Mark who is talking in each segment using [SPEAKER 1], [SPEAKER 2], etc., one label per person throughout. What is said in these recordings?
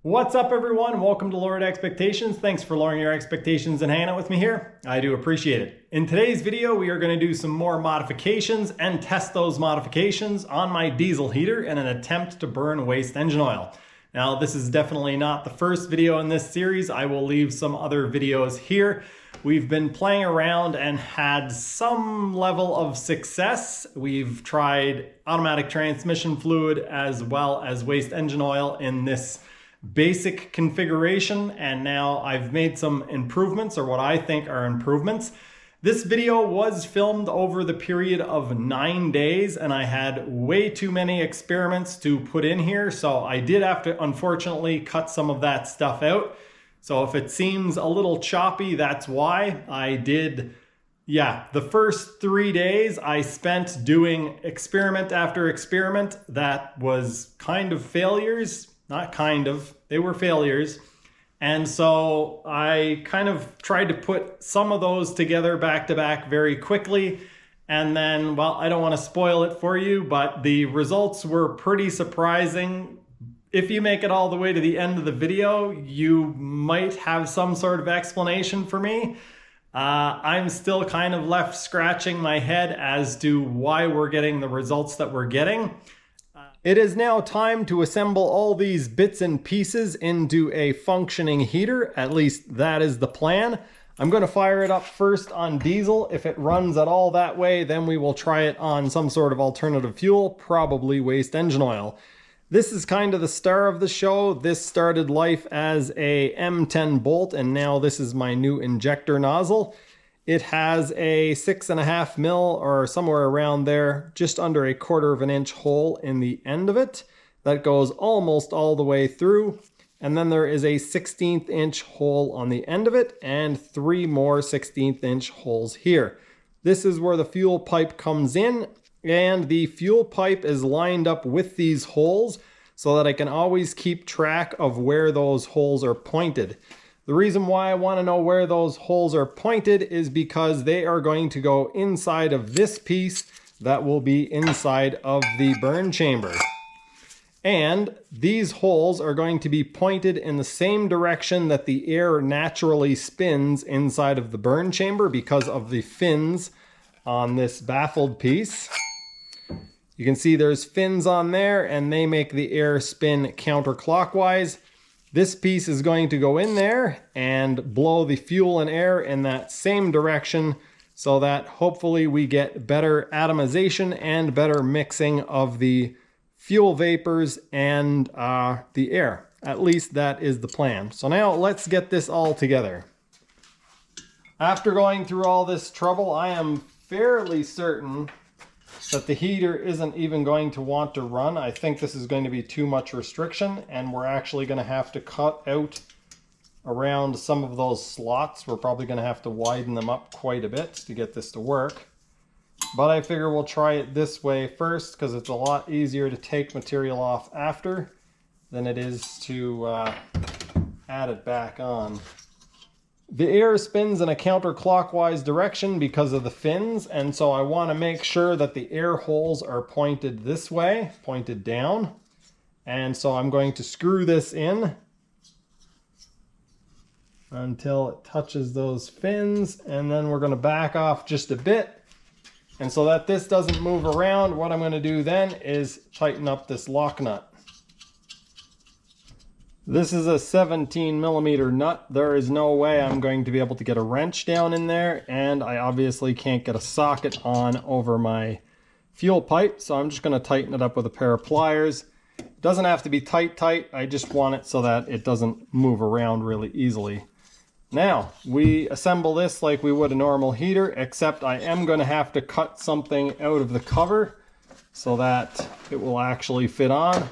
[SPEAKER 1] What's up, everyone? Welcome to Lowered Expectations. Thanks for lowering your expectations and hanging out with me here. I do appreciate it. In today's video, we are going to do some more modifications and test those modifications on my diesel heater in an attempt to burn waste engine oil. Now, this is definitely not the first video in this series. I will leave some other videos here. We've been playing around and had some level of success. We've tried automatic transmission fluid as well as waste engine oil in this basic configuration, and now I've made some improvements, or what I think are improvements. This video was filmed over the period of 9 days, and I had way too many experiments to put in here, so I did have to unfortunately cut some of that stuff out. So if it seems a little choppy, that's why. The first 3 days I spent doing experiment after experiment that was kind of failures. Not kind of, they were failures. And so I kind of tried to put some of those together back to back very quickly. And then, well, I don't want to spoil it for you, but the results were pretty surprising. If you make it all the way to the end of the video, you might have some sort of explanation for me. I'm still kind of left scratching my head as to why we're getting the results that we're getting. It is now time to assemble all these bits and pieces into a functioning heater. At least that is the plan. I'm going to fire it up first on diesel. If it runs at all that way, then we will try it on some sort of alternative fuel, probably waste engine oil. This is kind of the star of the show. This started life as a M10 bolt, and now this is my new injector nozzle. It has a 6.5 mil or somewhere around there, just under a 1/4 of an inch hole in the end of it. That goes almost all the way through. And then there is a 1/16 inch hole on the end of it and 3 more 1/16 inch holes here. This is where the fuel pipe comes in, and the fuel pipe is lined up with these holes so that I can always keep track of where those holes are pointed. The reason why I want to know where those holes are pointed is because they are going to go inside of this piece that will be inside of the burn chamber. And these holes are going to be pointed in the same direction that the air naturally spins inside of the burn chamber because of the fins on this baffled piece. You can see there's fins on there, and they make the air spin counterclockwise. This piece is going to go in there and blow the fuel and air in that same direction so that hopefully we get better atomization and better mixing of the fuel vapors and the air. At least that is the plan. So now let's get this all together. After going through all this trouble, I am fairly certain that the heater isn't even going to want to run. I think this is going to be too much restriction, and we're actually going to have to cut out around some of those slots. We're probably going to have to widen them up quite a bit to get this to work. But I figure we'll try it this way first because it's a lot easier to take material off after than it is to add it back on. The air spins in a counterclockwise direction because of the fins, and so I want to make sure that the air holes are pointed this way, pointed down. And so I'm going to screw this in until it touches those fins, and then we're going to back off just a bit. And so that this doesn't move around, what I'm going to do then is tighten up this lock nut. This is a 17 millimeter nut. There is no way I'm going to be able to get a wrench down in there, and I obviously can't get a socket on over my fuel pipe, so I'm just going to tighten it up with a pair of pliers. It doesn't have to be tight, I just want it so that it doesn't move around really easily. Now, we assemble this like we would a normal heater, except I am going to have to cut something out of the cover so that it will actually fit on.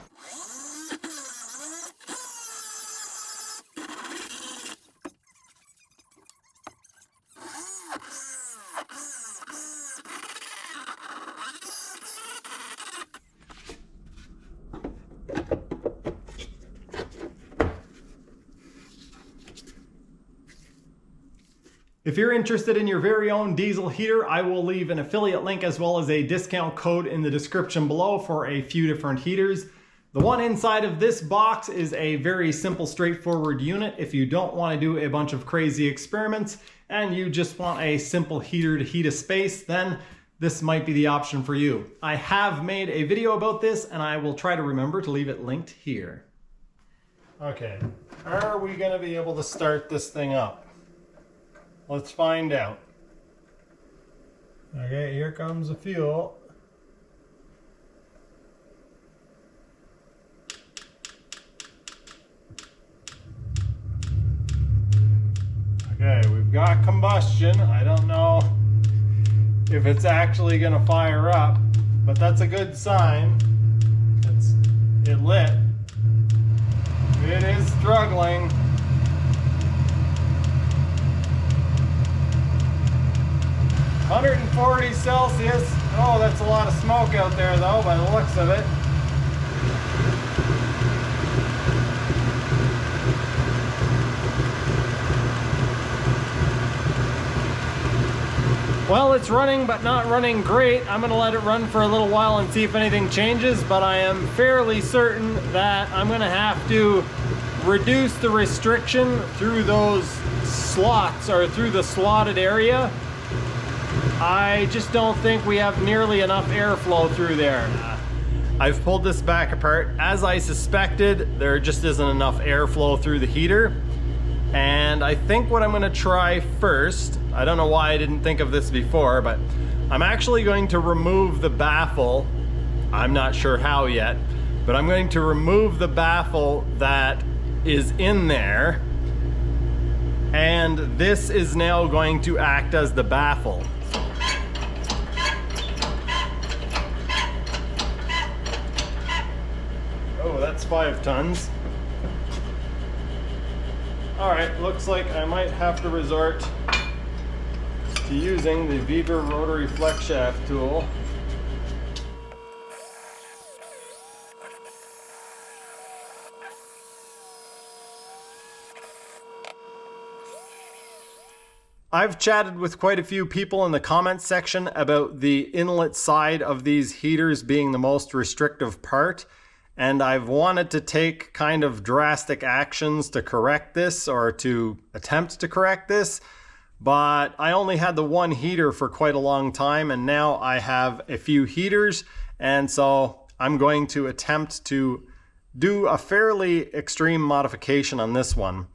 [SPEAKER 1] If you're interested in your very own diesel heater, I will leave an affiliate link as well as a discount code in the description below for a few different heaters. The one inside of this box is a very simple, straightforward unit. If you don't want to do a bunch of crazy experiments and you just want a simple heater to heat a space, then this might be the option for you. I have made a video about this and I will try to remember to leave it linked here. Okay, are we going to be able to start this thing up? Let's find out. Okay, here comes the fuel. Okay, we've got combustion. I don't know if it's actually going to fire up, but that's a good sign. It lit. It is struggling. (140 Celsius. Oh, that's a lot of smoke out there though, by the looks of it. Well, it's running, but not running great. I'm gonna let it run for a little while and see if anything changes, but I am fairly certain that I'm gonna have to reduce the restriction through those slots, or through the slotted area. I just don't think we have nearly enough airflow through there. I've pulled this back apart. As I suspected, there just isn't enough airflow through the heater. And I think what I'm gonna try first, I don't know why I didn't think of this before, but I'm actually going to remove the baffle. I'm not sure how yet, but I'm going to remove the baffle that is in there. And this is now going to act as the baffle. Oh, that's 5 tons. All right, looks like I might have to resort to using the Viva rotary flex shaft tool. I've chatted with quite a few people in the comments section about the inlet side of these heaters being the most restrictive part. And I've wanted to take kind of drastic actions to correct this, or to attempt to correct this, but I only had the one heater for quite a long time, and now I have a few heaters, and so I'm going to attempt to do a fairly extreme modification on this one.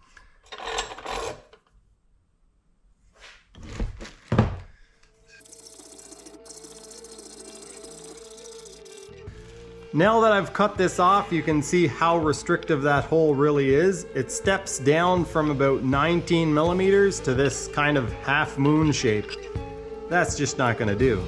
[SPEAKER 1] Now that I've cut this off, you can see how restrictive that hole really is. It steps down from about 19 millimeters to this kind of half moon shape. That's just not gonna do.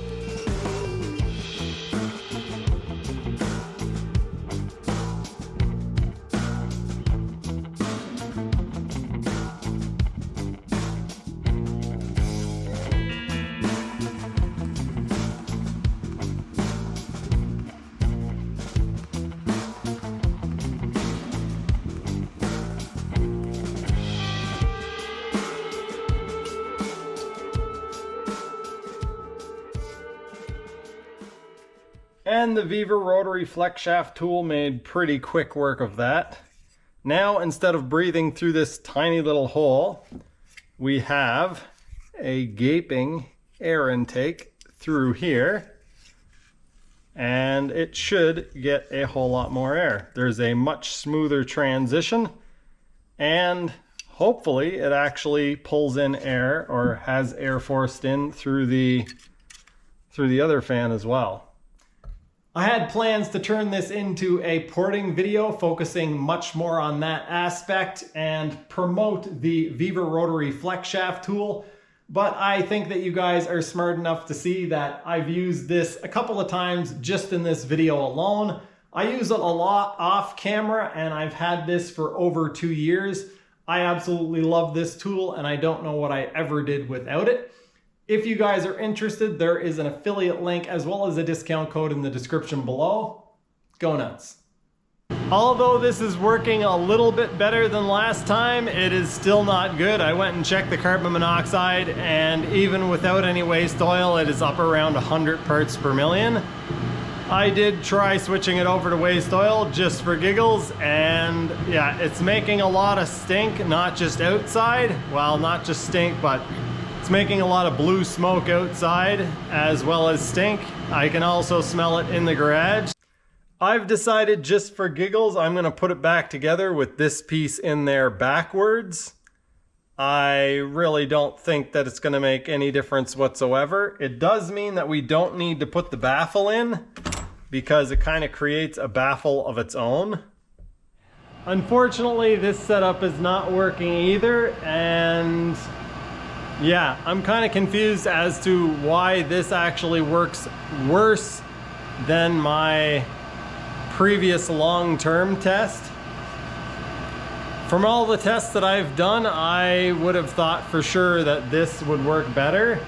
[SPEAKER 1] And the Viva rotary flex shaft tool made pretty quick work of that. Now, instead of breathing through this tiny little hole, we have a gaping air intake through here, and it should get a whole lot more air. There's a much smoother transition, and hopefully it actually pulls in air, or has air forced in through the other fan as well. I had plans to turn this into a porting video focusing much more on that aspect and promote the Viva rotary flex shaft tool, but I think that you guys are smart enough to see that I've used this a couple of times just in this video alone. I use it a lot off camera, and I've had this for over 2 years. I absolutely love this tool, and I don't know what I ever did without it. If you guys are interested, there is an affiliate link as well as a discount code in the description below. Go nuts. Although this is working a little bit better than last time, it is still not good. I went and checked the carbon monoxide, and even without any waste oil, it is up around 100 parts per million. I did try switching it over to waste oil just for giggles, and yeah, it's making a lot of stink, not just outside. Well, not just stink, but it's making a lot of blue smoke outside as well as stink. I can also smell it in the garage. I've decided just for giggles, I'm gonna put it back together with this piece in there backwards. I really don't think that it's gonna make any difference whatsoever. It does mean that we don't need to put the baffle in, because it kind of creates a baffle of its own. Unfortunately, this setup is not working either, and yeah, I'm kind of confused as to why this actually works worse than my previous long-term test. From all the tests that I've done, I would have thought for sure that this would work better.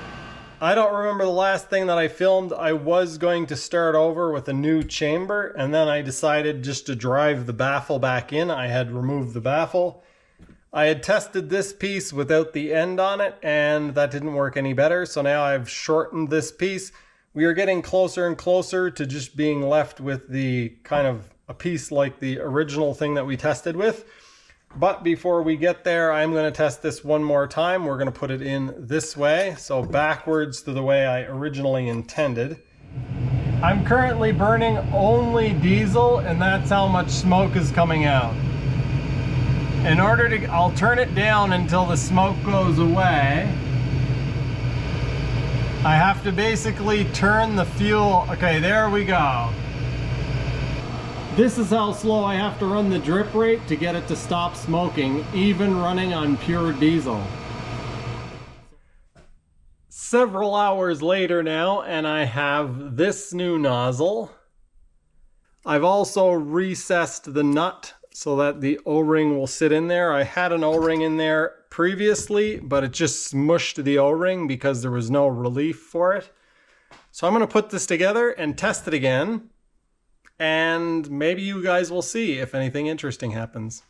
[SPEAKER 1] I don't remember the last thing that I filmed. I was going to start over with a new chamber, and then I decided just to drive the baffle back in. I had removed the baffle. I had tested this piece without the end on it, and that didn't work any better. So now I've shortened this piece. We are getting closer and closer to just being left with the kind of a piece like the original thing that we tested with. But before we get there, I'm going to test this one more time. We're going to put it in this way, so backwards to the way I originally intended. I'm currently burning only diesel, and that's how much smoke is coming out. In order to, I'll turn it down until the smoke goes away. I have to basically turn the fuel. Okay, there we go. This is how slow I have to run the drip rate to get it to stop smoking, even running on pure diesel. Several hours later now, and I have this new nozzle. I've also recessed the nut so that the O-ring will sit in there. I had an O-ring in there previously, but it just smushed the O-ring because there was no relief for it. So I'm going to put this together and test it again. And maybe you guys will see if anything interesting happens.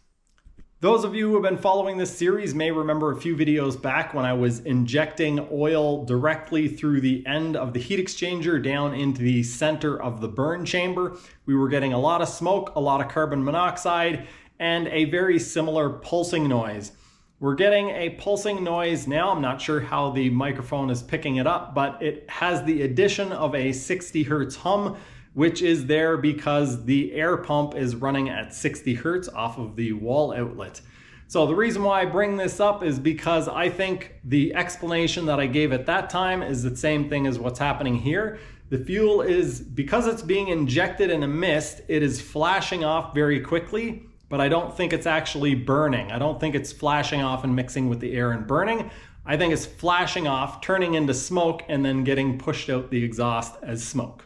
[SPEAKER 1] Those of you who have been following this series may remember a few videos back when I was injecting oil directly through the end of the heat exchanger down into the center of the burn chamber. We were getting a lot of smoke, a lot of carbon monoxide, and a very similar pulsing noise. We're getting a pulsing noise now. I'm not sure how the microphone is picking it up, but it has the addition of a 60 hertz hum, which is there because the air pump is running at 60 hertz off of the wall outlet. So the reason why I bring this up is because I think the explanation that I gave at that time is the same thing as what's happening here. The fuel is, because it's being injected in a mist, it is flashing off very quickly, but I don't think it's actually burning. I don't think it's flashing off and mixing with the air and burning. I think it's flashing off, turning into smoke, and then getting pushed out the exhaust as smoke.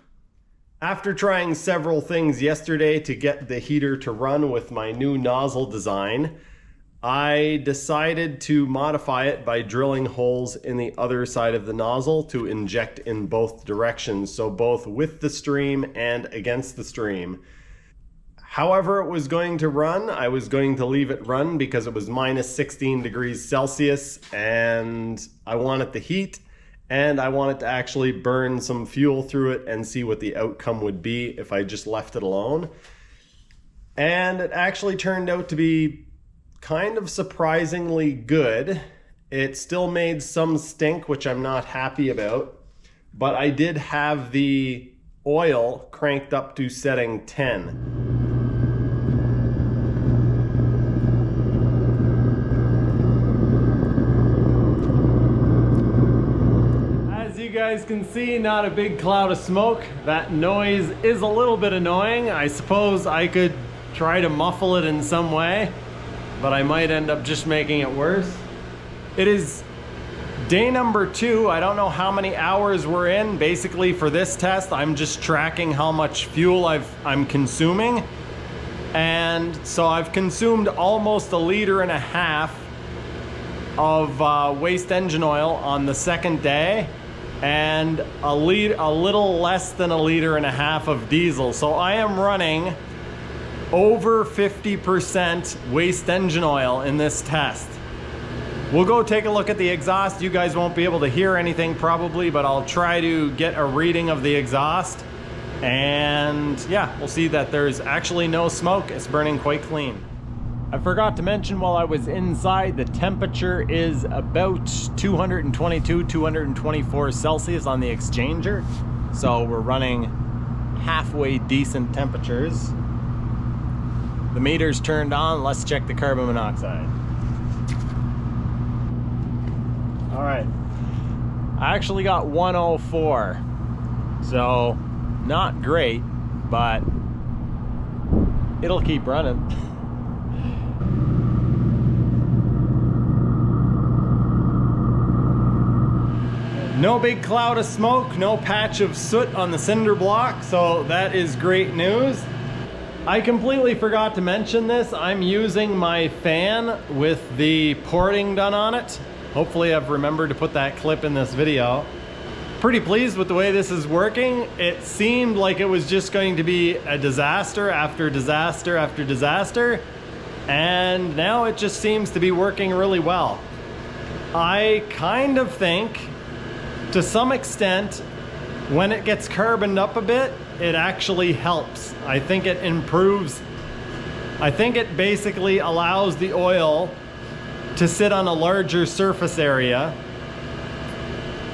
[SPEAKER 1] After trying several things yesterday to get the heater to run with my new nozzle design, I decided to modify it by drilling holes in the other side of the nozzle to inject in both directions, so both with the stream and against the stream. However it was going to run, I was going to leave it run because it was minus 16 degrees Celsius and I wanted the heat. And I wanted to actually burn some fuel through it and see what the outcome would be if I just left it alone. And it actually turned out to be kind of surprisingly good. It still made some stink, which I'm not happy about. But I did have the oil cranked up to setting 10. You guys can see, not a big cloud of smoke. That noise is a little bit annoying. I suppose I could try to muffle it in some way, but I might end up just making it worse. It is day number 2. I don't know how many hours we're in. Basically for this test, I'm just tracking how much fuel I'm consuming. And so I've consumed almost 1.5 liters of waste engine oil on the second day, and a little less than 1.5 liters of diesel. So I am running over 50% waste engine oil in this test. We'll go take a look at the exhaust. You guys won't be able to hear anything probably, but I'll try to get a reading of the exhaust. And yeah, we'll see that there's actually no smoke. It's burning quite clean. I forgot to mention while I was inside, the temperature is about 222, 224 Celsius on the exchanger. So we're running halfway decent temperatures. The meter's turned on. Let's check the carbon monoxide. All right, I actually got 104. So not great, but it'll keep running. No big cloud of smoke, no patch of soot on the cinder block, so that is great news. I completely forgot to mention this. I'm using my fan with the porting done on it. Hopefully I've remembered to put that clip in this video. Pretty pleased with the way this is working. It seemed like it was just going to be a disaster after disaster after disaster, and now it just seems to be working really well. I kind of think, to some extent, when it gets carboned up a bit, it actually helps. I think it improves. I think it basically allows the oil to sit on a larger surface area.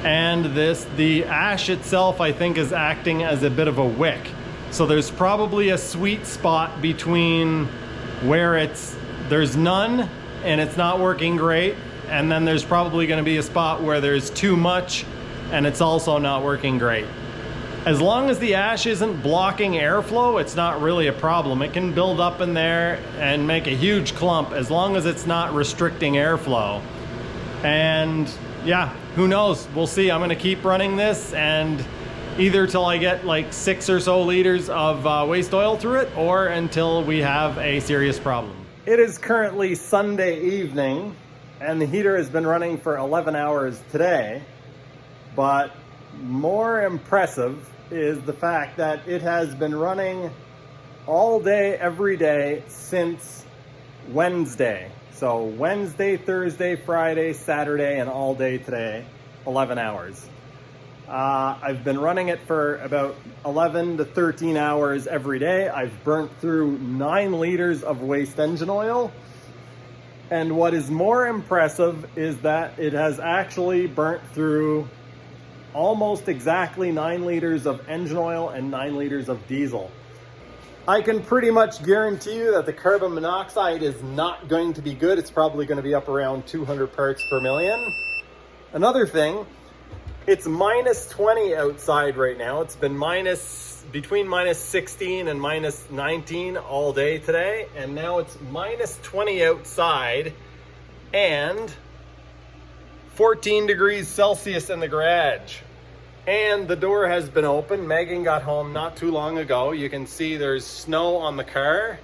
[SPEAKER 1] And the ash itself, I think, is acting as a bit of a wick. So there's probably a sweet spot between where there's none and it's not working great, and then there's probably going to be a spot where there's too much and it's also not working great. As long as the ash isn't blocking airflow, it's not really a problem. It can build up in there and make a huge clump as long as it's not restricting airflow. And yeah, who knows? We'll see. I'm gonna keep running this, and either till I get like 6 or so liters of waste oil through it, or until we have a serious problem. It is currently Sunday evening, and the heater has been running for 11 hours today. But more impressive is the fact that it has been running all day, every day since Wednesday. So Wednesday, Thursday, Friday, Saturday, and all day today, 11 hours. I've been running it for about 11 to 13 hours every day. I've burnt through 9 liters of waste engine oil. And what is more impressive is that it has actually burnt through almost exactly 9 liters of engine oil and 9 liters of diesel. I can pretty much guarantee you that the carbon monoxide is not going to be good. It's probably going to be up around 200 parts per million. Another thing, it's minus 20 outside right now. It's been between minus 16 and minus 19 all day today, and now it's minus 20 outside and 14 degrees Celsius in the garage. And the door has been open. Megan got home not too long ago. You can see there's snow on the car.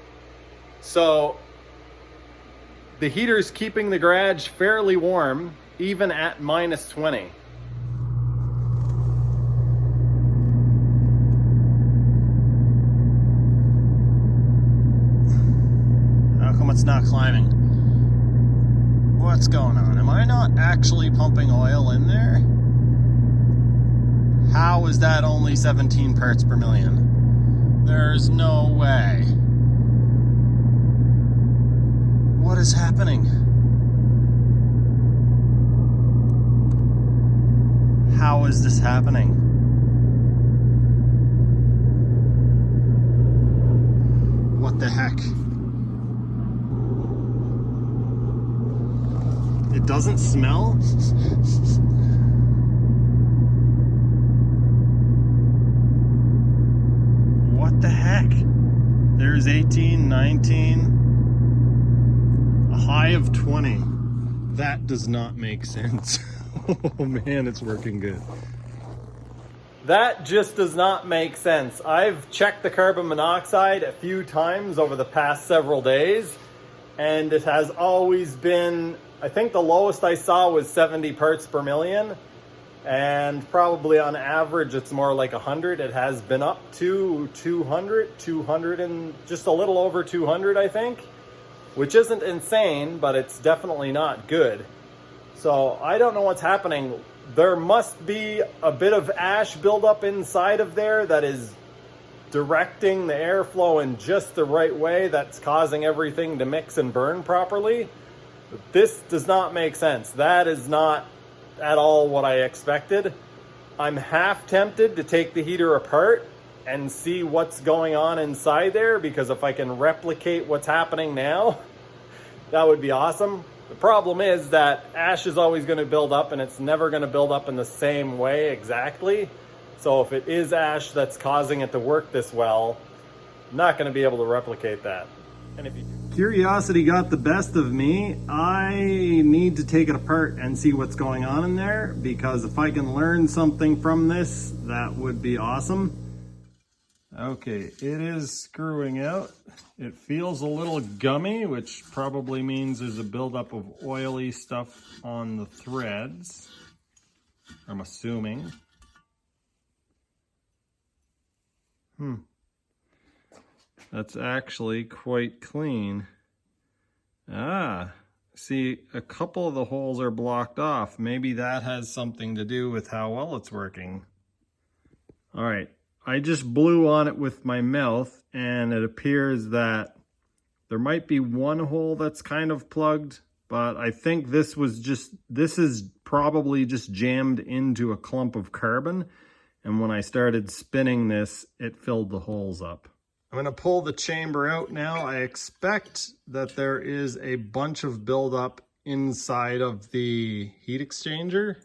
[SPEAKER 1] So the heater's keeping the garage fairly warm, even at minus 20. How come it's not climbing? What's going on? Am I not actually pumping oil in there? How is that only 17 parts per million? There's no way. What is happening? How is this happening? What the heck? It doesn't smell? What the heck? There's 18, 19, a high of 20. That does not make sense. Oh man, it's working good. That just does not make sense. I've checked the carbon monoxide a few times over the past several days, and it has always been, I think the lowest I saw was 70 parts per million. And probably on average, it's more like 100. It has been up to 200 and just a little over 200, I think, which isn't insane, but it's definitely not good. So I don't know what's happening. There must be a bit of ash buildup inside of there that is directing the airflow in just the right way that's causing everything to mix and burn properly. This does not make sense. That is not at all what I expected. I'm half tempted to take the heater apart and see what's going on inside there, because if I can replicate what's happening now, that would be awesome. The problem is that ash is always going to build up, and it's never going to build up in the same way exactly. So if it is ash that's causing it to work this well, I'm not going to be able to replicate that. And if curiosity got the best of me, I need to take it apart and see what's going on in there, because if I can learn something from this, that would be awesome. Okay, it is screwing out. It feels a little gummy, which probably means there's a buildup of oily stuff on the threads, I'm assuming. That's actually quite clean. See, a couple of the holes are blocked off. Maybe that has something to do with how well it's working. All right, I just blew on it with my mouth, and it appears that there might be one hole that's kind of plugged, but I think this is probably just jammed into a clump of carbon. And when I started spinning this, it filled the holes up. I'm going to pull the chamber out now. I expect that there is a bunch of buildup inside of the heat exchanger.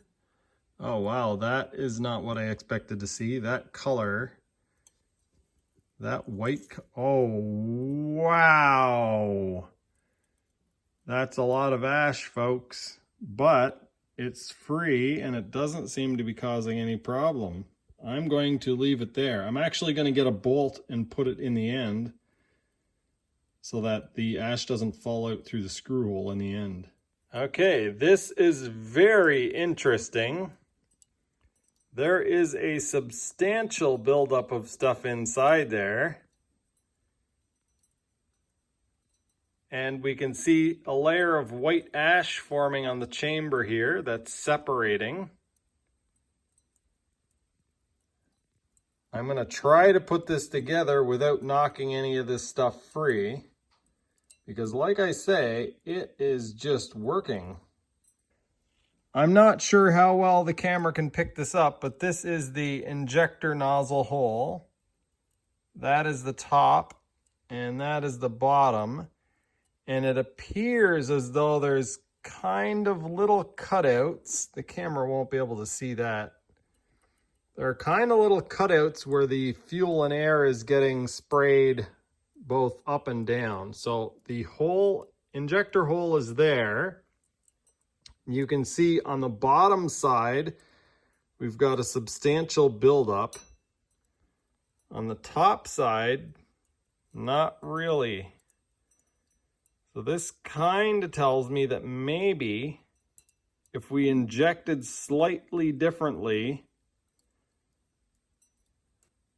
[SPEAKER 1] Oh wow, that is not what I expected to see. That color, that white, oh wow. That's a lot of ash, folks, but it's free and it doesn't seem to be causing any problem. I'm going to leave it there. I'm actually going to get a bolt and put it in the end so that the ash doesn't fall out through the screw hole in the end. Okay, this is very interesting. There is a substantial buildup of stuff inside there. And we can see a layer of white ash forming on the chamber here that's separating. I'm going to try to put this together without knocking any of this stuff free, because like I say, it is just working. I'm not sure how well the camera can pick this up, but this is the injector nozzle hole. That is the top, and that is the bottom. And it appears as though there's kind of little cutouts. The camera won't be able to see that. There are kind of little cutouts where the fuel and air is getting sprayed both up and down. So the whole injector hole is there. You can see on the bottom side, we've got a substantial buildup. On the top side, not really. So this kind of tells me that maybe if we injected slightly differently,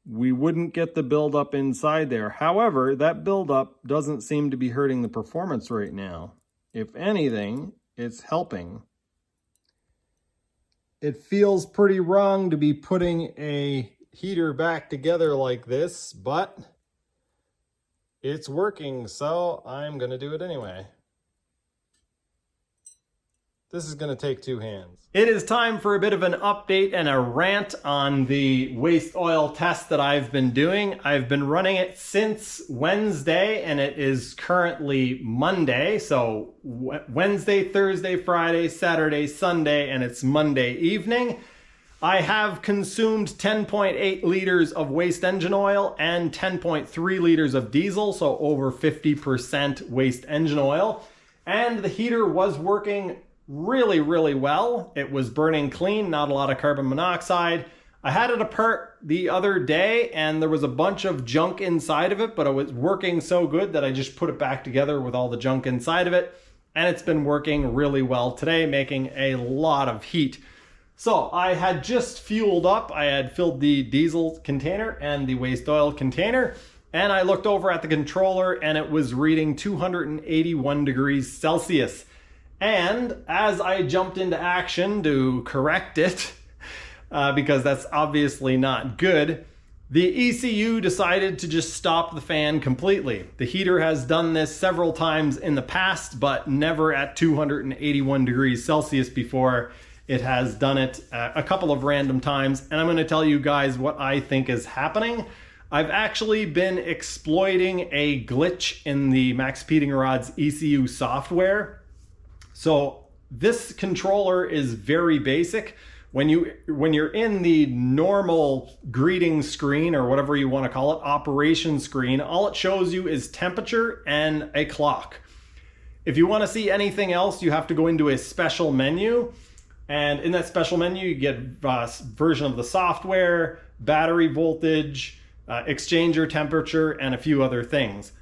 [SPEAKER 1] we wouldn't get the buildup inside there. However, that buildup doesn't seem to be hurting the performance right now. If anything, it's helping. It feels pretty wrong to be putting a heater back together like this, but it's working, so I'm gonna do it anyway. This is gonna take two hands. It is time for a bit of an update and a rant on the waste oil test that I've been doing. I've been running it since Wednesday, and it is currently Monday. So Wednesday, Thursday, Friday, Saturday, Sunday, and it's Monday evening. I have consumed 10.8 liters of waste engine oil and 10.3 liters of diesel, so over 50% waste engine oil. And the heater was working really, really well. It was burning clean, not a lot of carbon monoxide. I had it apart the other day and there was a bunch of junk inside of it, but it was working so good that I just put it back together with all the junk inside of it. And it's been working really well today, making a lot of heat. So I had just fueled up. I had filled the diesel container and the waste oil container, and I looked over at the controller and it was reading 281 degrees Celsius. And as I jumped into action to correct it, because that's obviously not good, The ECU decided to just stop the fan completely. The heater has done this several times in the past, but never at 281 degrees Celsius before. It has done it a couple of random times, and I'm going to tell you guys what I think is happening. I've actually been exploiting a glitch in the Max Heating Rod's ECU software. So this controller is very basic. When you're in the normal greeting screen, or whatever you want to call it, operation screen, all it shows you is temperature and a clock. If you want to see anything else, you have to go into a special menu. And in that special menu, you get a version of the software, battery voltage, exchanger temperature, and a few other things.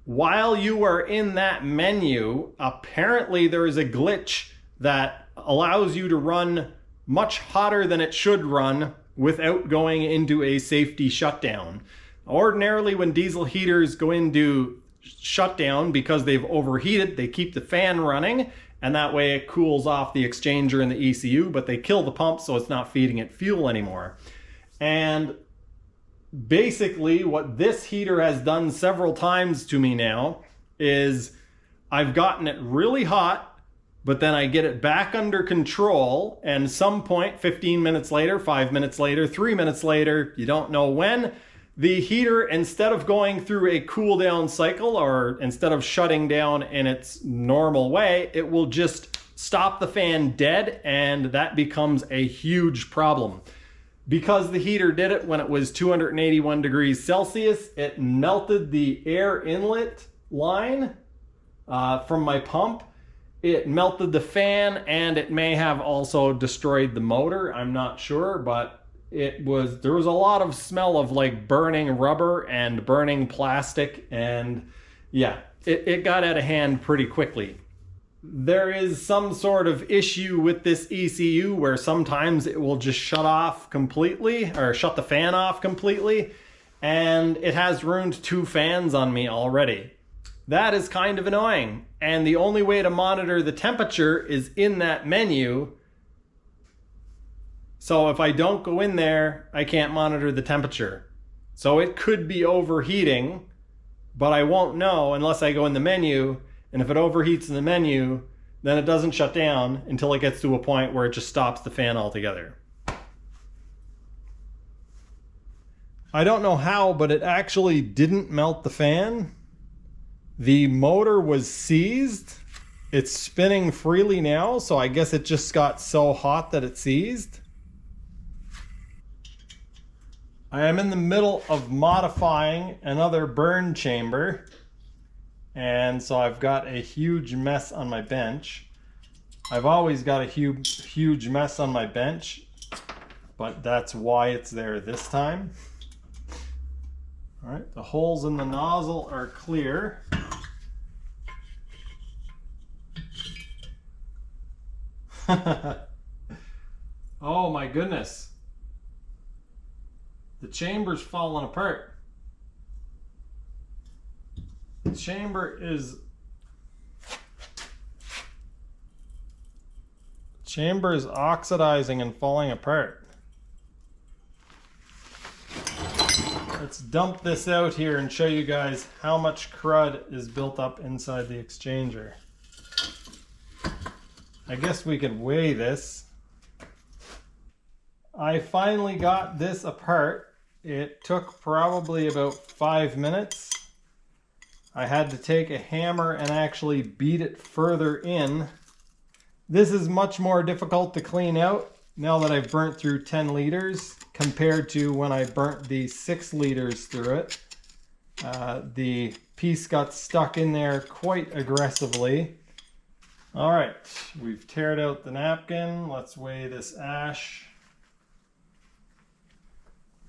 [SPEAKER 1] While you are in that menu, apparently there is a glitch that allows you to run much hotter than it should run without going into a safety shutdown. Ordinarily, when diesel heaters go into shutdown because they've overheated, they keep the fan running, and that way it cools off the exchanger and the ECU, but they kill the pump so it's not feeding it fuel anymore. And basically what this heater has done several times to me now is I've gotten it really hot, but then I get it back under control, and some point, 15 minutes later, 5 minutes later, 3 minutes later, you don't know when, the heater, instead of going through a cool down cycle, or instead of shutting down in its normal way, it will just stop the fan dead, and that becomes a huge problem. Because the heater did it when it was 281 degrees Celsius, it melted the air inlet line from my pump. It melted the fan, and it may have also destroyed the motor. I'm not sure, but there was a lot of smell of like burning rubber and burning plastic, and yeah, it got out of hand pretty quickly. There is some sort of issue with this ECU where sometimes it will just shut off completely, or shut the fan off completely, and it has ruined 2 fans on me already. That is kind of annoying, and the only way to monitor the temperature is in that menu. So if I don't go in there, I can't monitor the temperature. So it could be overheating, but I won't know unless I go in the menu, and if it overheats in the menu, then it doesn't shut down until it gets to a point where it just stops the fan altogether. I don't know how, but it actually didn't melt the fan. The motor was seized. It's spinning freely now, so I guess it just got so hot that it seized. I am in the middle of modifying another burn chamber, and so I've got a huge mess on my bench. I've always got a huge mess on my bench, but that's why it's there this time. All right, the holes in the nozzle are clear. Oh my goodness. The chamber's falling apart. The chamber is oxidizing and falling apart. Let's dump this out here and show you guys how much crud is built up inside the exchanger. I guess we could weigh this. I finally got this apart. It took probably about 5 minutes. I had to take a hammer and actually beat it further in. This is much more difficult to clean out now that I've burnt through 10 liters compared to when I burnt the 6 liters through it. The piece got stuck in there quite aggressively. All right, we've teared out the napkin. Let's weigh this ash.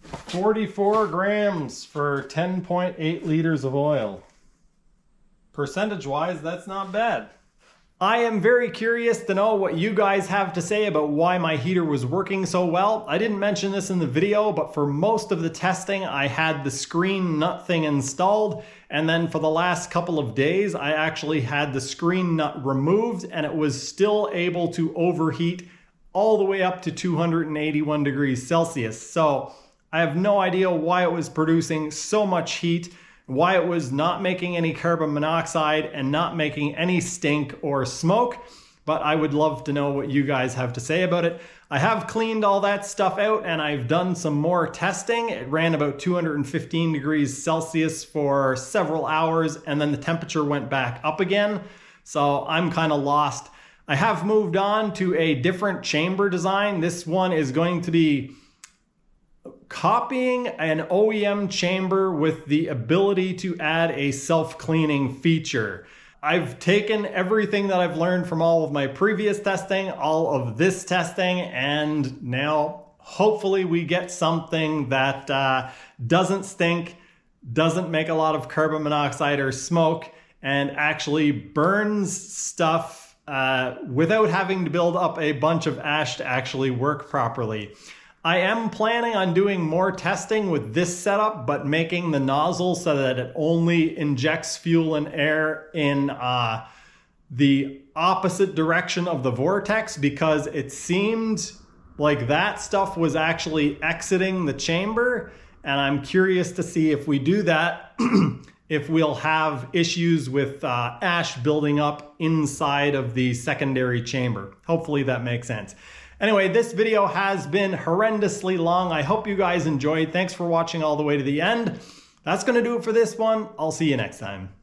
[SPEAKER 1] 44 grams for 10.8 liters of oil. Percentage-wise, that's not bad. I am very curious to know what you guys have to say about why my heater was working so well. I didn't mention this in the video, but for most of the testing, I had the screen nut thing installed. And then for the last couple of days, I actually had the screen nut removed, and it was still able to overheat all the way up to 281 degrees Celsius. So I have no idea why it was producing so much heat, why it was not making any carbon monoxide and not making any stink or smoke, but I would love to know what you guys have to say about it. I have cleaned all that stuff out and I've done some more testing. It ran about 215 degrees Celsius for several hours and then the temperature went back up again. So I'm kind of lost. I have moved on to a different chamber design. This one is going to be copying an OEM chamber with the ability to add a self-cleaning feature. I've taken everything that I've learned from all of my previous testing, all of this testing, and now hopefully we get something that doesn't stink, doesn't make a lot of carbon monoxide or smoke, and actually burns stuff without having to build up a bunch of ash to actually work properly. I am planning on doing more testing with this setup, but making the nozzle so that it only injects fuel and air in the opposite direction of the vortex, because it seemed like that stuff was actually exiting the chamber. And I'm curious to see if we do that, if we'll have issues with ash building up inside of the secondary chamber. Hopefully that makes sense. Anyway, this video has been horrendously long. I hope you guys enjoyed. Thanks for watching all the way to the end. That's going to do it for this one. I'll see you next time.